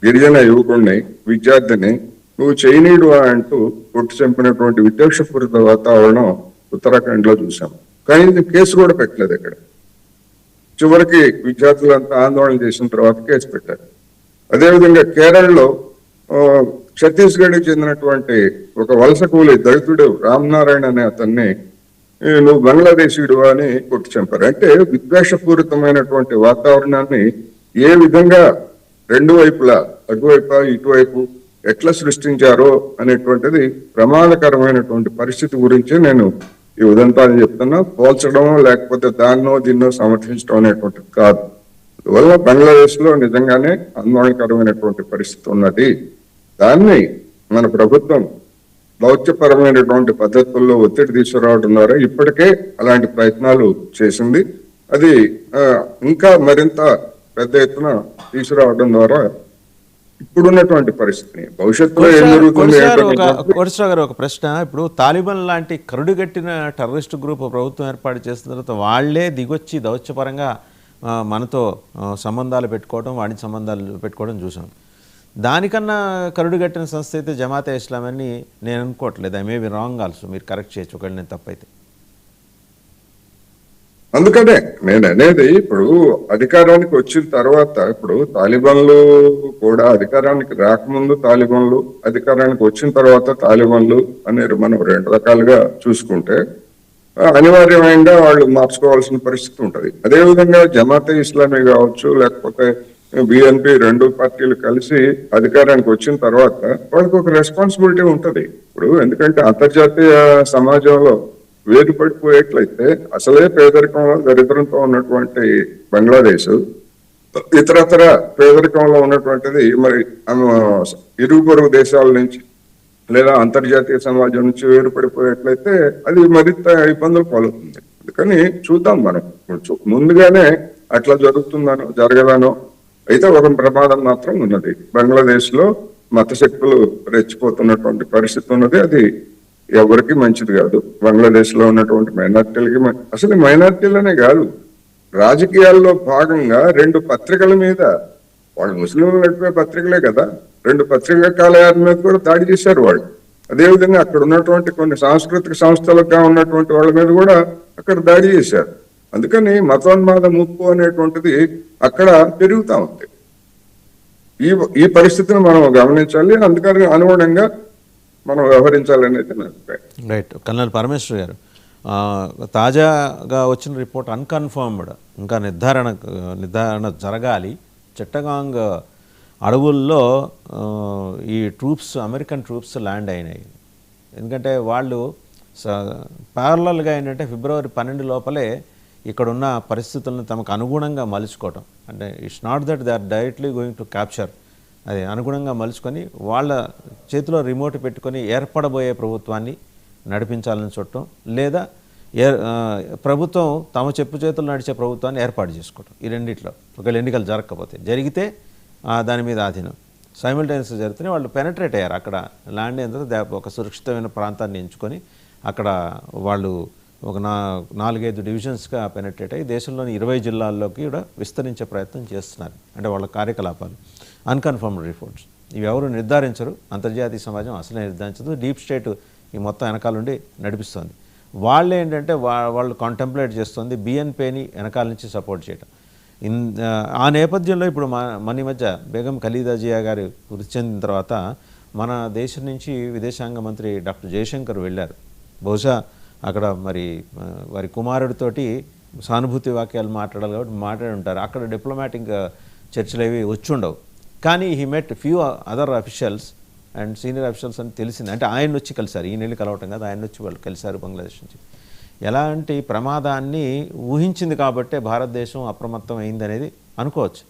గిరిజన యువకుడిని విద్యార్థిని నువ్వు చైనీయుడు అంటూ కొట్టు చంపినటువంటి విద్వేషపూరిత వాతావరణం ఉత్తరాఖండ్ లో చూసాం. కానీ ఇది కేసు కూడా పెట్టలేదు. ఇక్కడ చివరికి విద్యార్థులంతా ఆందోళన చేసిన తర్వాత కేసు పెట్టారు. అదేవిధంగా కేరళలో ఛత్తీస్గఢ్ చెందినటువంటి ఒక వలస కూలి దళితుడు రామ్నారాయణ అనే అతన్ని నువ్వు బంగ్లాదేశీయుడు అని కొట్టి చంపారు. అంటే విద్వేషపూరితమైనటువంటి వాతావరణాన్ని ఏ విధంగా రెండు వైపులా, అటువైపు ఇటువైపు ఎట్లా సృష్టించారో అనేటువంటిది ప్రమాదకరమైనటువంటి పరిస్థితి గురించి నేను ఈ ఉదంతాన్ని చెప్తున్నా. పోల్చడం లేకపోతే దాన్నో దీన్నో సమర్థించడం అనేటువంటిది కాదు. అందువల్ల బంగ్లాదేశ్ లో నిజంగానే ఆందోళనకరమైనటువంటి పరిస్థితి ఉన్నది. దాన్ని మన ప్రభుత్వం దౌత్యపరమైనటువంటి పద్ధతుల్లో ఒత్తిడి తీసుకురావడం ద్వారా ఇప్పటికే అలాంటి ప్రయత్నాలు చేసింది. అది ఇంకా మరింత పెద్ద ఎత్తున తీసుకురావడం ద్వారా ఇప్పుడున్నటువంటి పరిస్థితిని భవిష్యత్తులో ఏం జరుగుతుంది. కోటేశ్వర గారు, ఒక ప్రశ్న. ఇప్పుడు తాలిబాన్ లాంటి కరుడుగట్టిన టెర్రరిస్ట్ గ్రూప్ ప్రభుత్వం ఏర్పాటు చేసిన తర్వాత వాళ్లే దిగొచ్చి దౌత్యపరంగా మనతో సంబంధాలు పెట్టుకోవడం, వాణిజ్య సంబంధాలు పెట్టుకోవడం చూసాం. దానికన్నా కరుడుగట్టిన సంస్థ అయితే జమాతే ఇస్లాం అని నేను అనుకోవట్లేదు. I may be wrong also, మీరు కరెక్ట్ చేయొచ్చు ఒకవేళ నేను తప్పైతే. అందుకనే నేను అనేది ఇప్పుడు అధికారానికి వచ్చిన తర్వాత, ఇప్పుడు తాలిబాన్లు కూడా అధికారానికి రాకముందు తాలిబాన్లు, అధికారానికి వచ్చిన తర్వాత తాలిబాన్లు అనేది మనం రెండు రకాలుగా చూసుకుంటే అనివార్యమైనగా వాళ్ళు మార్చుకోవాల్సిన పరిస్థితి ఉంటది. అదేవిధంగా జమాతే ఇస్లామీ కావచ్చు, లేకపోతే బిఎన్పి, రెండు పార్టీలు కలిసి అధికారానికి వచ్చిన తర్వాత వాళ్ళకి ఒక రెస్పాన్సిబిలిటీ ఉంటది. ఇప్పుడు ఎందుకంటే అంతర్జాతీయ సమాజంలో వేరుపడిపోయేట్లయితే అసలే పేదరికంలో దరిద్రంతో ఉన్నటువంటి బంగ్లాదేశ్ ఇతరతర పేదరికంలో ఉన్నటువంటిది మరి ఇరుగు పొరుగు దేశాల నుంచి లేదా అంతర్జాతీయ సమాజం నుంచి వేరుపడిపోయేట్లయితే అది మరింత ఇబ్బందులు పాలవుతుంది. అందుకని చూద్దాం, మనం ముందుగానే అట్లా జరుగుతుందనో జరగదానో అయితే ఒక ప్రమాదం మాత్రం ఉన్నది. బంగ్లాదేశ్ లో మత శక్తులు రెచ్చిపోతున్నటువంటి పరిస్థితి ఉన్నది. అది ఎవరికి మంచిది కాదు. బంగ్లాదేశ్ లో ఉన్నటువంటి మైనార్టీలకి, అసలు మైనార్టీలనే కాదు, రాజకీయాల్లో భాగంగా రెండు పత్రికల మీద, వాళ్ళు ముస్లింలు నడిపే పత్రికలే కదా, రెండు పత్రికా కార్యాలయాల మీద కూడా దాడి చేశారు వాళ్ళు. అదేవిధంగా అక్కడ ఉన్నటువంటి కొన్ని సాంస్కృతిక సంస్థలుగా ఉన్నటువంటి వాళ్ళ మీద కూడా అక్కడ దాడి చేశారు. అందుకని మతోన్మాద ముప్పు అనేటువంటిది అక్కడ పెరుగుతా ఉంది. ఈ పరిస్థితిని మనం గమనించాలి, అందుకని అనుగుణంగా మనం వ్యవహరించాలనేది నా అభిప్రాయం. రైట్. కల్నల్ పరమేశ్వర్ గారు, తాజాగా వచ్చిన రిపోర్ట్ అన్కన్ఫర్మ్డ్, ఇంకా నిర్ధారణ జరగాలి. చిట్టగాంగ్ అడవుల్లో ఈ ట్రూప్స్, అమెరికన్ ట్రూప్స్ ల్యాండ్ అయినాయి. ఎందుకంటే వాళ్ళు ప్యారలల్గా ఏంటంటే ఫిబ్రవరి 12 లోపలే ఇక్కడున్న పరిస్థితులను తమకు అనుగుణంగా మలుచుకోవటం. అంటే it's not that they are directly going to capture, అది అనుగుణంగా మలుచుకొని వాళ్ళ చేతిలో రిమోట్ పెట్టుకొని ఏర్పడబోయే ప్రభుత్వాన్ని నడిపించాలని చూడటం, లేదా ప్రభుత్వం తమ చెప్పు చేతులు నడిచే ప్రభుత్వాన్ని ఏర్పాటు చేసుకోవటం. ఈ రెండిట్లో ఒకవేళ ఎన్నికలు జరగకపోతే, జరిగితే దాని మీద ఆధీనం సైమిల్టేనియస్గా జరిగితేనే వాళ్ళు పెనట్రేట్ అయ్యారు. అక్కడ ల్యాండ్ ఎంత ఒక సురక్షితమైన ప్రాంతాన్ని ఎంచుకొని అక్కడ వాళ్ళు ఒక 4-5 డివిజన్స్గా పెనట్రేట్ అయ్యి దేశంలోని 20 జిల్లాల్లోకి కూడా విస్తరించే ప్రయత్నం చేస్తున్నారు. అంటే వాళ్ళ కార్యకలాపాలు. అన్కన్ఫర్మ్డ్ రిపోర్ట్స్ ఇవి ఎవరు నిర్ధారించరు, అంతర్జాతీయ సమాజం అసలే నిర్ధారించదు. డీప్ స్టేట్ ఈ మొత్తం వెనకాల నుండి నడిపిస్తుంది. వాళ్ళు ఏంటంటే వాళ్ళు కాంటెంప్లేట్ చేస్తుంది బిఎన్పీని వెనకాల నుంచి సపోర్ట్ చేయడం. ఆ నేపథ్యంలో ఇప్పుడు మన మధ్య బేగం ఖలీదా జియా గారు వృద్ధి చెందిన తర్వాత మన దేశం నుంచి విదేశాంగ మంత్రి డాక్టర్ జయశంకర్ వెళ్ళారు. బహుశా అక్కడ మరి వారి కుమారుడితోటి సానుభూతి వాక్యాలు మాట్లాడాలి కాబట్టి మాట్లాడి ఉంటారు. అక్కడ డిప్లొమాటిక్ చర్చలు అవి వచ్చి ఉండవు. కానీ he met few other officials and senior officials అని తెలిసింది. అంటే ఆయన వచ్చి కలిశారు, ఈ నెల కలవటం కాదు, ఆయన వచ్చి వాళ్ళు కలిశారు బంగ్లాదేశ్ నుంచి. ఎలాంటి ప్రమాదాన్ని ఊహించింది కాబట్టే భారతదేశం అప్రమత్తం అయిందనేది అనుకోవచ్చు.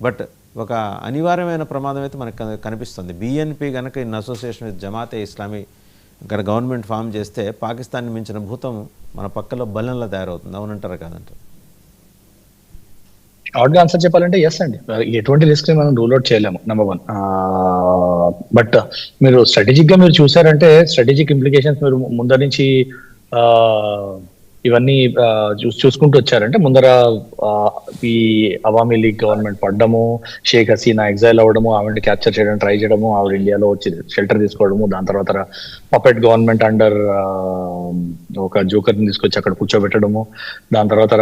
బట్ ఒక అనివార్యమైన ప్రమాదం అయితే మనకు కనిపిస్తుంది. బిఎన్పి కనుక in association with Jamaat e Islami ఇక్కడ గవర్నమెంట్ ఫామ్ చేస్తే పాకిస్తాన్ని మించిన భూతం మన పక్కలో బలంలా తయారవుతుంది. అవునంటారా కాదంటారు? షార్ట్గా ఆన్సర్ చెప్పాలంటే ఎస్ అండి. ఎటువంటి రిస్క్ మనం రూల్ అవుట్ చేయలేము, నెంబర్ 1. బట్ మీరు స్ట్రాటజిక్ గా మీరు చూసారంటే స్ట్రాటజిక్ ఇంప్లికేషన్స్ మీరు ముందర నుంచి ఇవన్నీ చూసుకుంటూ వచ్చారంటే, ముందర ఈ అవామీ లీగ్ గవర్నమెంట్ పడ్డము, షేక్ హసీనా ఎగ్జైల్ అవ్వడము, ఆవిడని క్యాప్చర్ చేయడం ట్రై చేయడము, ఆవిడ ఇండియాలో వచ్చి షెల్టర్ తీసుకోవడము, దాని తర్వాత పపెట్ గవర్నమెంట్ అండర్ ఒక జోకర్ని తీసుకొచ్చి అక్కడ కూర్చోబెట్టడము, దాని తర్వాత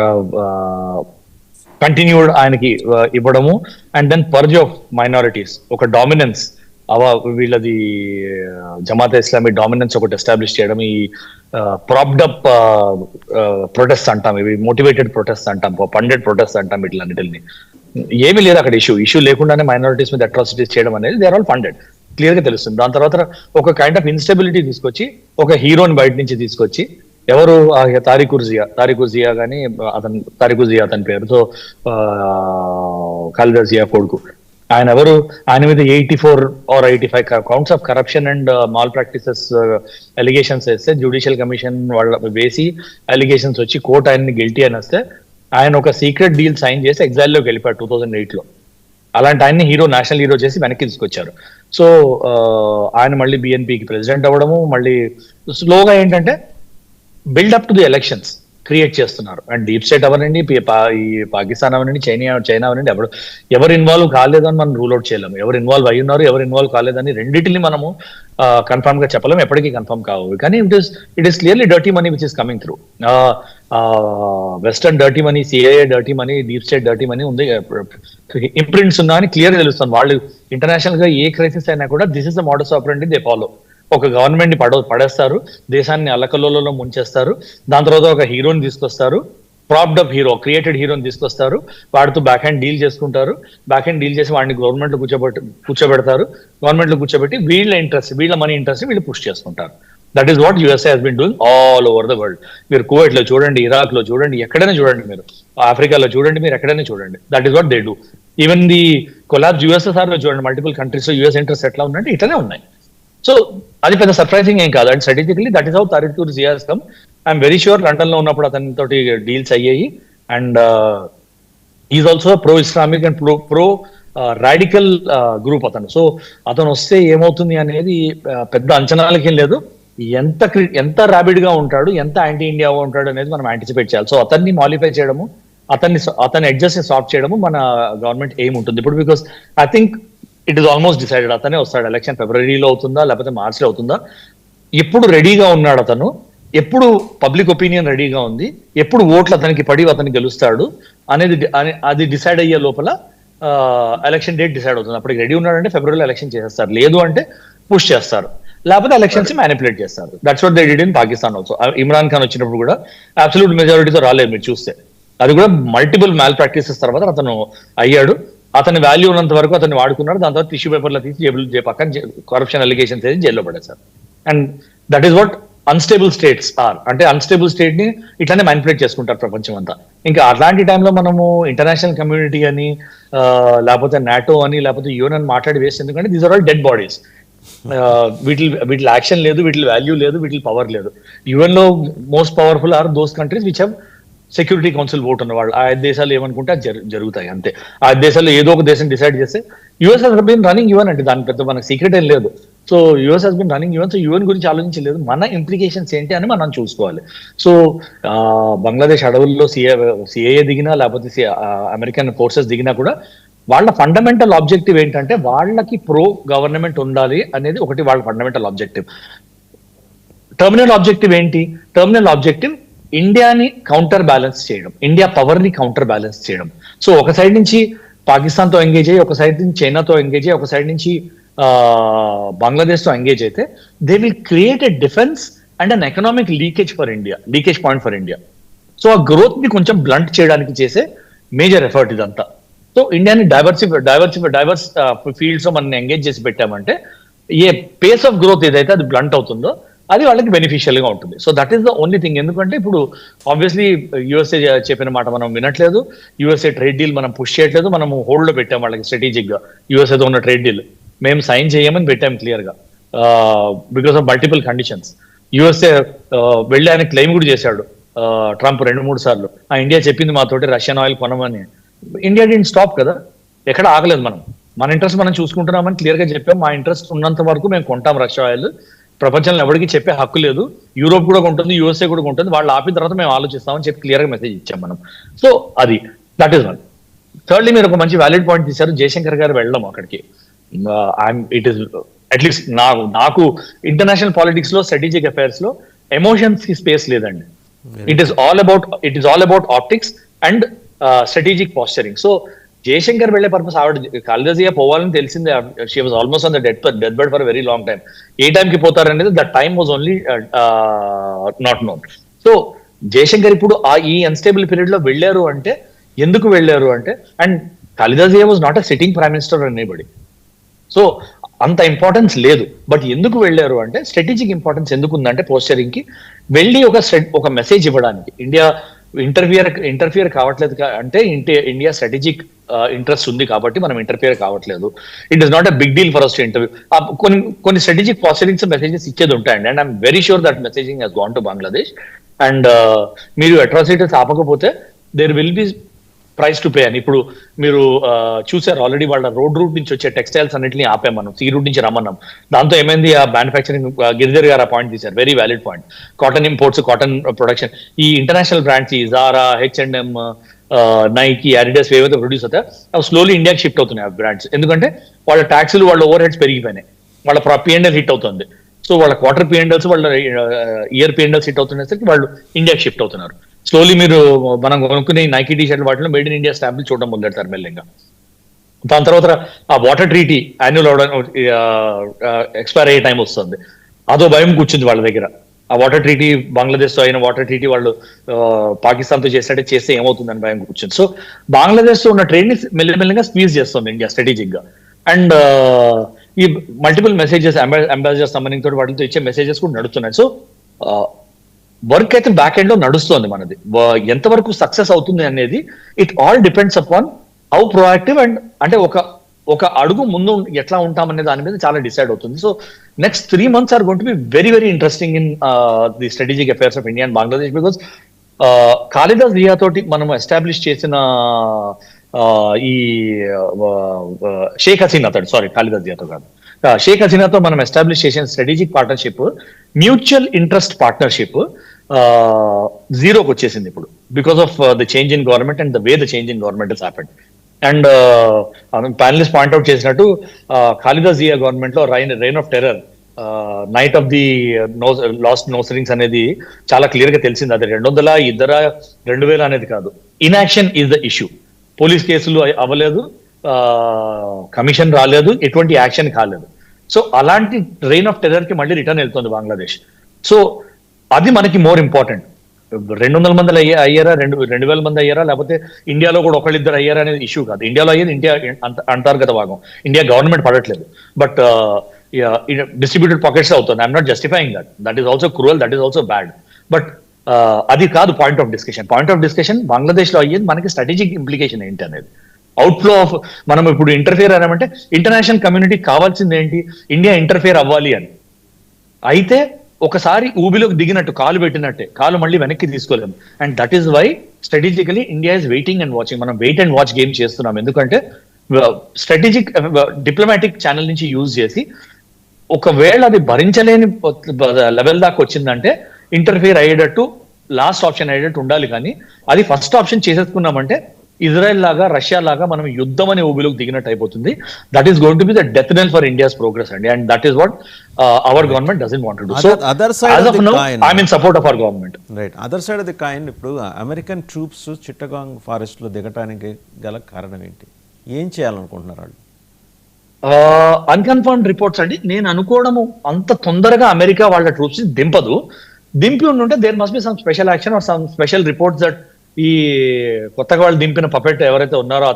కంటిన్యూడ్ ఆయనకి ఇవ్వడము, and then purge of minorities, ఒక డామినెన్స్ వీళ్ళది జమాతే ఇస్లామీ డామినెన్స్ ఒకటి ఎస్టాబ్లిష్ చేయడం, ఈ ప్రాప్డ్ అప్ ప్రొటెస్ట్ అంటాం, ఇవి మోటివేటెడ్ ప్రొటెస్ట్ అంటాం, ఫండెడ్ ప్రొటెస్ట్ అంటాం, వీటిలన్నిటిని. ఏమీ లేదు అక్కడ ఇష్యూ లేకుండానే మైనారిటీస్ మీద అట్రాసిటీస్ చేయడం అనేది they are all funded, clear గా తెలుస్తుంది. దాని తర్వాత ఒక కైండ్ ఆఫ్ ఇన్స్టెబిలిటీ తీసుకొచ్చి ఒక హీరోని బయట నుంచి తీసుకొచ్చి, ఎవరు తారిఖు జియా కానీ తారిఖు జియా అతని పేరుతో ఖలీదా జియా కొడుకు, ఆయన మీద 84 or 85 counts of corruption and mall practices allegations వేస్తే, జ్యుడిషియల్ కమిషన్ వాళ్ళ వేసి అలిగేషన్స్ వచ్చి కోర్టు ఆయన్ని గిల్టీ అని వస్తే, ఆయన ఒక సీక్రెట్ డీల్ సైన్ చేసి ఎగ్జైల్లోకి వెళ్ళిపోయాడు 2008లో. అలాంటి ఆయన్ని నేషనల్ హీరో చేసి వెనక్కి తీసుకొచ్చారు. సో ఆయన మళ్ళీ బిఎన్పికి ప్రెసిడెంట్ అవ్వడము, మళ్ళీ స్లోగా ఏంటంటే buildup to the elections create చేస్తున్నారు. అండ్ డీప్ స్టేట్ అవనండి, ఈ పాకిస్తాన్ అవనండి, చైనా అవనండి, ఎవరు ఇన్వాల్వ్ కాలేదని మనం రూల్ అవుట్ చేయలేము. ఎవరు ఇన్వాల్వ్ అయ్యి ఉన్నారు, ఎవరు ఇన్వాల్వ్ కాలేదని రెండింటిని మనము కన్ఫర్మ్ గా చెప్పలేము, ఎప్పటికీ కన్ఫర్మ్ కావు. కానీ it is clearly dirty money which is coming through. Western dirty money, CIA dirty money, deep state dirty money ఉంది, ఇంప్రింట్స్ ఉన్నా అని క్లియర్ తెలుస్తుంది. వాళ్ళు ఇంటర్నేషనల్ గా ఏ క్రైసిస్ అయినా కూడా this is the modus ఆపరెండి they follow. ఒక గవర్నమెంట్ ని పడేస్తారు, దేశాన్ని అల్లకల్లోలలో ముంచేస్తారు, దాని తర్వాత ఒక హీరోని తీసుకొస్తారు, ప్రాప్డ్ అప్ హీరో, క్రియేటెడ్ హీరోని తీసుకొస్తారు, వాడితో బ్యాక్ హ్యాండ్ డీల్ చేసుకుంటారు, బ్యాక్ హ్యాండ్ డీల్ చేసి వాడిని గవర్నమెంట్ లో కూర్చోబెడతారు, గవర్నమెంట్ లో కూర్చోబెట్టి వీళ్ళ మనీ ఇంట్రెస్ట్ వీళ్ళు పుష్ చేసుకుంటారు. That is what USA has been doing all over the world. మీరు కువైట్ లో చూడండి, ఇరాక్ లో చూడండి, ఎక్కడైనా చూడండి, మీరు ఆఫ్రికాలో చూడండి, మీరు ఎక్కడైనా చూడండి, that is what they do. Even the collapse USSR లో చూడండి, మల్టిపుల్ కంట్రీస్ లో యుఎస్ ఇంట్రెస్ట్ ఎట్లా ఉందంటే ఇట్లనే ఉన్నాయి. సో అది పెద్ద సర్ప్రైజింగ్ ఏం కాదు. And strategically that is how Tarique Zia's come. I'm very sure London లో ఉన్నప్పుడు అతనితోటి డీల్స్ అయ్యాయి. And is also pro Islamic and pro radical group అతను. సో అతను వస్తే ఏమవుతుంది అనేది పెద్ద అంచనాలకేం లేదు. ఎంత ర్యాపిడ్ గా ఉంటాడు, ఎంత యాంటీ ఇండియా ఉంటాడు అనేది మనం యాంటిసిపేట్ చేయాలి. సో అతన్ని మాలిఫై చేయడము, అతన్ని అడ్జస్ట్ సాల్వ్ చేయడము మన గవర్నమెంట్ ఎయిమ్ ఉంటుంది ఇప్పుడు. Because I think it is almost decided. అతనే వస్తాడు. ఎలక్షన్ ఫిబ్రవరిలో అవుతుందా లేకపోతే మార్చిలో అవుతుందా, ఎప్పుడు రెడీగా ఉన్నాడు అతను, ఎప్పుడు పబ్లిక్ ఒపీనియన్ రెడీగా ఉంది, ఎప్పుడు ఓట్లు అతనికి పడి అతను గెలుస్తాడు అనేది అది డిసైడ్ అయ్యే లోపల ఎలక్షన్ డేట్ డిసైడ్ అవుతుంది. అప్పటికి రెడీ ఉన్నాడంటే ఫిబ్రవరిలో ఎలక్షన్ చేసేస్తారు, లేదు అంటే పుష్ చేస్తారు, లేకపోతే ఎలక్షన్స్ మ్యానిపులేట్ చేస్తారు. That's what they did in Pakistan also. Imran Khan వచ్చినప్పుడు కూడా అబ్సల్యూట్ మెజారిటీతో రాలేదు మీరు చూస్తే. అది కూడా మల్టిపుల్ మ్యాల్ ప్రాక్టీసెస్ తర్వాత అతను అయ్యాడు. అతని వాల్యూ ఉన్నంత వరకు అతన్ని వాడుకున్నాడు. దాని తర్వాత టిష్యూ పేపర్లో తీసి పక్కన కరప్షన్ అలిగేషన్స్ వేసి జైల్లో పడేశారు. And that is what unstable states are. అంటే అన్స్టేబుల్ స్టేట్ ని ఇట్లానే మ్యానిపులేట్ చేసుకుంటారు ప్రపంచం అంతా. ఇంకా అట్లాంటి టైంలో మనము ఇంటర్నేషనల్ కమ్యూనిటీ అని లేకపోతే నాటో అని లేకపోతే యూఎన్ అని మాట్లాడి వేస్ట్. ఎందుకంటే these are all dead bodies. వీటి యాక్షన్ లేదు, వీటి వాల్యూ లేదు, వీటి పవర్ లేదు. యుఎన్ లో most powerful are those countries which have security council vote ఉన్న వాళ్ళు. ఆ దేశాలు ఏమనుకుంటే అది జరుగుతాయి అంతే. ఆ దేశాల్లో ఏదో ఒక దేశం డిసైడ్ చేస్తే US has been running UN అంటే దాని పెద్ద మనకు సీక్రెట్ ఏం లేదు. So US has been running UN. So UN గురించి ఆలోచించలేదు, మన ఇంప్లికేషన్స్ ఏంటి అని మనం చూసుకోవాలి. సో బంగ్లాదేశ్ అడవుల్లో సిఏఏ దిగినా లేకపోతే అమెరికన్ ఫోర్సెస్ దిగినా కూడా వాళ్ళ ఫండమెంటల్ ఆబ్జెక్టివ్ ఏంటంటే వాళ్ళకి ప్రో గవర్నమెంట్ ఉండాలి అనేది ఒకటి వాళ్ళ ఫండమెంటల్ ఆబ్జెక్టివ్. టర్మినల్ ఆబ్జెక్టివ్ ఏంటి? టర్మినల్ ఆబ్జెక్టివ్ ఇండియాని కౌంటర్ బ్యాలెన్స్ చేయడం, ఇండియా పవర్ ని కౌంటర్ బ్యాలెన్స్ చేయడం. సో ఒక సైడ్ నుంచి పాకిస్తాన్ తో ఎంగేజ్ అయ్యి, ఒక సైడ్ నుంచి చైనాతో ఎంగేజ్ అయ్యి, ఒక సైడ్ నుంచి బంగ్లాదేశ్ తో ఎంగేజ్ అయితే they will create a defence and an economic leakage point for India. So ఆ గ్రోత్ ని కొంచెం బ్లంట్ చేయడానికి చేసే మేజర్ ఎఫర్ట్ ఇదంతా. సో ఇండియాని డైవర్స్ ఫీల్డ్స్ లో మనం ఎంగేజ్ చేసి పెట్టామంటే ఏ పేస్ ఆఫ్ గ్రోత్ ఏదైతే అది బ్లంట్ అవుతుందో అది వాళ్ళకి బెనిఫిషియల్ గా ఉంటుంది. So that is the only thing. ఎందుకంటే ఇప్పుడు ఆబ్వియస్లీ యుఎస్ఏ చెప్పిన మాట మనం వినట్లేదు, యుఎస్ఏ ట్రేడ్ డీల్ మనం పుష్ చేయట్లేదు, మనం హోల్డ్ లో పెట్టాం వాళ్ళకి స్ట్రాటజిక్ గా. యుఎస్ఏతో ఉన్న ట్రేడ్ డీల్ మేము సైన్ చేయమని పెట్టాం క్లియర్ గా because of multiple conditions. USA వెళ్ళి ఆయన క్లెయిమ్ కూడా చేశాడు ట్రంప్ 2-3 సార్లు, ఆ ఇండియా చెప్పింది మాతోటి రష్యన్ ఆయిల్ కొనమని. ఇండియా డిడ్ స్టాప్ కదా, ఎక్కడ ఆగలేదు. మన ఇంట్రెస్ట్ మనం చూసుకుంటున్నామని క్లియర్ గా చెప్పాం. మా ఇంట్రెస్ట్ ఉన్నంత వరకు మేము కొంటాం రష్యా ఆయిల్, ప్రపంచంలో ఎవరికి చెప్పే హక్కు లేదు, యూరోప్ కూడా ఉంటుంది, యూఎస్ఏ కూడా ఉంటుంది, వాళ్ళు ఆపిన తర్వాత మేము ఆలోచిస్తామని చెప్పి క్లియర్ గా మెసేజ్ ఇచ్చాం మనం. సో అది దట్ ఈస్ వన్. థర్డ్లీ మీరు ఒక మంచి వ్యాలిడ్ పాయింట్ తీశారు, జయశంకర్ గారు వెళ్ళడం అక్కడికి. ఇట్ ఈస్ అట్లీస్ట్ నాకు ఇంటర్నేషననల్ పాలిటిక్స్ లో స్ట్రాటజిక్ అఫైర్స్ లో ఎమోషన్స్ కి స్పేస్ లేదండి. It is all about optics and strategic posturing. So Jaishankar వెళ్లే పర్పస్ ఆవిడ ఖాళీదా జియా పోవాలని తెలిసిందే. She was almost on the death bed for very long time. ఏ టైంకి పోతారనేది that time was only not known. So Jaishankar ఇప్పుడు ఈ అన్స్టేబుల్ పీరియడ్ లో వెళ్ళారు అంటే ఎందుకు వెళ్ళారు అంటే, and Khaleda Zia was not a sitting prime minister anybody. So అంత ఇంపార్టెన్స్ లేదు. బట్ ఎందుకు వెళ్ళారు అంటే స్ట్రాటజిక్ ఇంపార్టెన్స్ ఎందుకు ఉందంటే పోస్చరింగ్ కి వెళ్ళి ఒక మెసేజ్ ఇవ్వడానికి. ఇండియా ఇంటర్ఫియర్ కావట్లేదు అంటే ఇండియా స్ట్రాటజిక్ ఇంట్రెస్ట్ ఉంది కాబట్టి మనం ఇంటర్ఫియర్ కావట్లేదు. It is not a big deal for us to interview. కొన్ని స్ట్రాటజిక్ పాస్చరింగ్స్ మెసేజెస్ ఇచ్చేది ఉంటాయండి. And I'm very sure that messaging he's gone to Bangladesh. And మీరు అట్రాసిటీస్ ఆపకపోతే there will be price to pay అని. ఇప్పుడు మీరు చూసారు ఆల్రెడీ, వాళ్ళ రోడ్ రూట్ నుంచి వచ్చే టెక్స్టైల్స్ అన్నింటినీ ఆపాం మనం, సీ రూట్ నుంచి రమ్మన్నాం. దాంతో ఏమైంది, ఆ మ్యానుఫ్యాక్చరింగ్ గిరిధర్ గారు ఆ పాయింట్ తీశారు, very valid point. Cotton imports, cotton production, ఈ international brands Zara, H&M, Nike, Adidas ఏవైతే ప్రొడ్యూస్ అవుతాయి అవి స్లోలీ ఇండియాకి షిఫ్ట్ అవుతున్నాయి ఆ బ్రాండ్స్. ఎందుకంటే వాళ్ళ ట్యాక్సులు, వాళ్ళ ఓవర్ హెడ్స్ పెరిగిపోయినాయి, వాళ్ళ P&L హిట్ అవుతుంది. సో వాళ్ళ క్వార్టర్ P&Ls, వాళ్ళ ఇయర్ P&Ls హిట్ అవుతున్నసరికి వాళ్ళు ఇండియాకి షిఫ్ట్ అవుతున్నారు. స్లోలీ మీరు మనం కొనుక్కునే నైకీ టీ షర్ట్ వాటిలో మేడ్ ఇన్ ఇండియా స్టాంపులు చూడడం మొదలెడతారు మెల్లిగా. దాని తర్వాత ఆ వాటర్ ట్రీటీ యాన్యువల్ ఎక్స్పైర్ అయ్యే టైం వస్తుంది, అదో భయం కూర్చుంది వాళ్ళ దగ్గర. ఆ వాటర్ ట్రీటీ బంగ్లాదేశ్ తో అయిన వాటర్ ట్రీటీ వాళ్ళు పాకిస్తాన్ తో చేసినట్టే చేస్తే ఏమవుతుందని భయం కూర్చుంది. సో బంగ్లాదేశ్ తో ఉన్న ట్రేడ్ ని మెల్లిమెల్లిగా స్క్వీజ్ చేస్తుంది ఇండియా స్ట్రాటజిక్ గా. అండ్ ఈ మల్టిపుల్ మెసేజెస్ అంబాసిడర్ సంబంధించి తోటి వాటితో ఇచ్చే మెసేజెస్ కూడా నడుస్తున్నాయి. సో వర్క్ అయితే బ్యాక్ ఎండ్ లో నడుస్తుంది మనది. ఎంతవరకు సక్సెస్ అవుతుంది అనేది it all depends upon how proactive and అంటే ఒక అడుగు ముందు ఎట్లా ఉంటామనే దాని మీద చాలా డిసైడ్ అవుతుంది. So next 3 months are going to be very very interesting in the strategic affairs of India and Bangladesh. Because Khaleda Zia తోటి మనం ఎస్టాబ్లిష్ చేసిన ఈ షేక్ హసీనా తోటి, సారీ ఖాలిదా జియాతో కాదు, షేక్ హసీనాతో మనం ఎస్టాబ్లిష్ చేసిన strategic partnership, mutual interest partnership జీరోకి వచ్చేసింది ఇప్పుడు because of the change in government and the way the change in government is happened. And panelist point out చేసినట్టు ఖాలిదా జియా గవర్నమెంట్ లో reign of terror, night of the last నోసరింగ్స్ అనేది చాలా clear గా తెలిసింది. అది 200, 2000 అనేది కాదు. Inaction is the issue. Police కేసులు అవ్వలేదు, కమిషన్ రాలేదు, ఎటువంటి యాక్షన్ కాలేదు. సో అలాంటి రెయిన్ ఆఫ్ టెర్రర్ కి మళ్ళీ రిటర్న్ వెళ్తుంది బంగ్లాదేశ్. సో అది మనకి మోర్ ఇంపార్టెంట్. 200 మంది అయ్యారా, 2000 మంది అయ్యారా, లేకపోతే ఇండియాలో కూడా ఒకళ్ళిద్దరు అయ్యారా అనేది ఇష్యూ కాదు. ఇండియాలో అయ్యేది ఇండియా అంతర్గత భాగం, ఇండియా గవర్నమెంట్ పడట్లేదు. బట్ డిస్ట్రిబ్యూటెడ్ పాకెట్స్ అవుతుంది. I'm not justifying that is also cruel, that is also bad. But అది కాదు point of discussion. Point of discussion Bangladesh లో అయ్యేది మనకి స్ట్రాటజిక్ ఇంప్లికేషన్ ఏంటి అనేది. అవుట్ఫ్లో ఆఫ్ మనం ఇప్పుడు ఇంటర్ఫియర్ అన్నామంటే ఇంటర్నేషనల్ కమ్యూనిటీ కావాల్సింది ఏంటి, ఇండియా ఇంటర్ఫియర్ అవ్వాలి అని. అయితే ఒకసారి ఊబిలోకి దిగినట్టు కాలు పెట్టినట్టే కాలు మళ్ళీ వెనక్కి తీసుకోలేము. And that is why strategically India is waiting and watching. మనం వెయిట్ అండ్ వాచ్ గేమ్ చేస్తున్నాం. ఎందుకంటే స్ట్రాటజిక్ డిప్లొమాటిక్ ఛానల్ నుంచి యూజ్ చేసి ఒకవేళ అది భరించలేని లెవెల్ దాకా వచ్చిందంటే ఇంటర్ఫియర్ అయ్యేటట్టు లాస్ట్ ఆప్షన్ అయ్యేటట్టు ఉండాలి. కానీ అది ఫస్ట్ ఆప్షన్ చేసేసుకున్నామంటే ఇజ్రాయెల్ లాగా, రష్యా లాగా మనం యుద్ధం అనే ఊబిలోకి దిగినట్టు అయిపోతుంది. That is going to be the death knell for India's progress అండి. And that is what our government doesn't want to do. So as of now I am in support of our government. Right. Other side of the coin, ఇప్పుడు American troops Chittagong forest లో దిగటానికి గల కారణం ఏంటి? ఏం చేయాలనుకుంటున్నారు వాళ్ళు? అన్కన్ఫర్మ్డ్ రిపోర్ట్స్ అండి. నేను అనుకోవడము అంత తొందరగా అమెరికా వాళ్ళ ట్రూప్స్ దింపదు. దింపి ఉంటే there must be some special action or some special reports that ఈ కొత్తగా వాళ్ళు దింపిన పపెట్ ఎవరైతే ఉన్నారో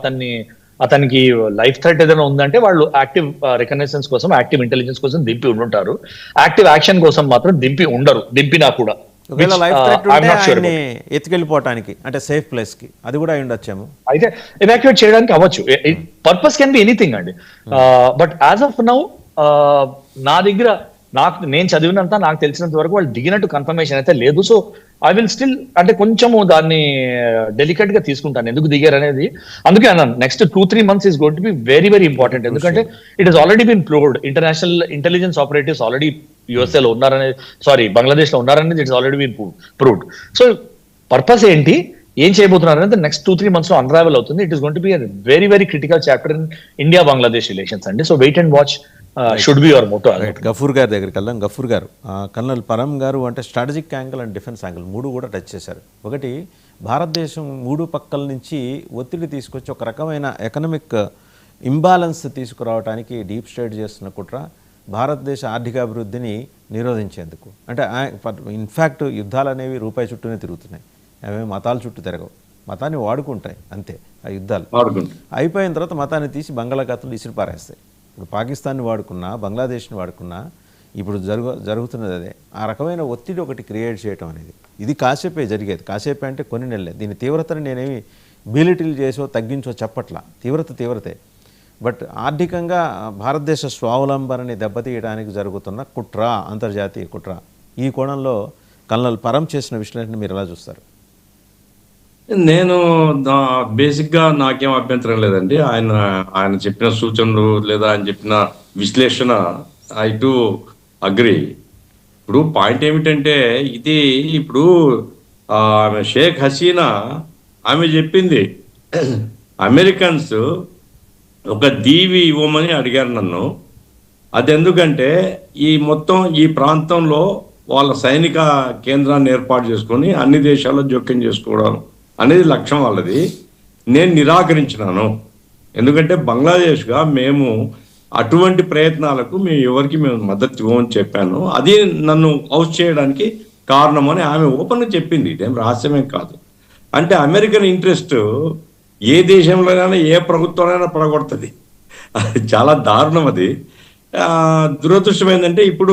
అతనికి లైఫ్ థ్రెట్ ఏదైనా ఉందంటే వాళ్ళు యాక్టివ్ రికగ్నైజెన్స్ కోసం, యాక్టివ్ ఇంటెలిజెన్స్ కోసం దింపి ఉండుంటారు. యాక్టివ్ యాక్షన్ కోసం మాత్రం దింపి ఉండరు. దింపినా కూడా ఎత్తుకెళ్ళిపోవటానికి అంటే సేఫ్ ప్లేస్ కి అది కూడా అయి ఉండొచ్చేమో. అయితే ఎవాక్యుయేట్ చేయడానికి అవ్వచ్చు. పర్పస్ కెన్ బి ఎనీథింగ్ అండి. బట్ యాజ్ ఆఫ్ నౌ నా దగ్గర నేను చదివినంత, నాకు తెలిసినంత వరకు వాళ్ళు దిగినట్టు కన్ఫర్మేషన్ అయితే లేదు. సో ఐ విల్ స్టిల్ అంటే కొంచెము దాన్ని డెలికేట్ గా తీసుకుంటాను ఎందుకు దిగారు అనేది. అందుకే అన్నాను next 2-3 months is going to be very very important. ఎందుకంటే it has already been proved. International intelligence operatives already USA లో ఉన్నారనేది, బంగ్లాదేశ్ లో ఉన్నారనేది it's already been proved. So purpose ఏంటి, ఏం చేయబోతున్నారు అనేది నెక్స్ట్ 2-3 months లో అన్రావెల్ అవుతుంది. It is going to be very very critical chapter in India Bangladesh relations అండి. So wait and watch should be your motto. Gafoor గారి దగ్గరికి వెళ్దాం. గఫూర్ గారు, కర్నల్ పరం గారు అంటే strategic angle and defence angle 3 కూడా టచ్ చేశారు. ఒకటి, భారతదేశం 3 పక్కల నుంచి ఒత్తిడి తీసుకొచ్చి ఒక రకమైన ఎకనామిక్ ఇంబాలెన్స్ తీసుకురావడానికి డీప్ స్టేట్ చేస్తున్న కుట్ర భారతదేశ ఆర్థికాభివృద్ధిని నిరోధించేందుకు. అంటే ఇన్ఫ్యాక్ట్ యుద్ధాలు అనేవి రూపాయి చుట్టూనే తిరుగుతున్నాయి, అవి మతాల చుట్టూ తిరగవు. మతాన్ని వాడుకుంటాయి అంతే. ఆ యుద్ధాలు అయిపోయిన తర్వాత మతాన్ని తీసి బంగాళాఖాతంలో ఇసిరి పారేస్తాయి. ఇప్పుడు పాకిస్తాన్ని వాడుకున్నా, బంగ్లాదేశ్ని వాడుకున్నా, ఇప్పుడు జరుగుతున్నది అదే. ఆ రకమైన ఒత్తిడి ఒకటి క్రియేట్ చేయటం అనేది ఇది కాసేపే జరిగేది. కాసేపే అంటే కొన్ని నెలలే. దీని తీవ్రతను నేనేమి బీలిటిల్ చేసో తగ్గించో చెప్పట్లా, తీవ్రతే. బట్ ఆర్థికంగా భారతదేశ స్వావలంబనని దెబ్బతీయడానికి జరుగుతున్న కుట్ర, అంతర్జాతీయ కుట్ర. ఈ కోణంలో కల్నల్ పరం చేసిన విశ్లేషణ మీరు ఎలా చూస్తారు? నేను బేసిక్గా నాకేం అభ్యంతరం లేదండి. ఆయన చెప్పిన సూచనలు లేదా ఆయన చెప్పిన విశ్లేషణ ఐ టు అగ్రి. ఇప్పుడు పాయింట్ ఏమిటంటే, ఇది ఇప్పుడు ఆమె షేక్ హసీనా ఆమె చెప్పింది అమెరికన్స్ ఒక దీవి ఇవ్వమని అడిగారు నన్ను. అది ఎందుకంటే ఈ మొత్తం ఈ ప్రాంతంలో వాళ్ళ సైనిక కేంద్రాన్ని ఏర్పాటు చేసుకొని అన్ని దేశాల్లో జోక్యం చేసుకోవడం అనేది లక్ష్యం వాళ్ళది. నేను నిరాకరించినాను. ఎందుకంటే బంగ్లాదేశ్గా మేము అటువంటి ప్రయత్నాలకు మేము మద్దతు ఇవ్వమని చెప్పాను. అది నన్ను హౌస్ చేయడానికి కారణం అని ఆమె ఓపెన్గా చెప్పింది. ఇదేం రహస్యమే కాదు. అంటే అమెరికన్ ఇంట్రెస్ట్ ఏ దేశంలోనైనా ఏ ప్రభుత్వంలోనైనా పడగొడుతుంది. అది చాలా దారుణం. అది దురదృష్టం ఏంటంటే ఇప్పుడు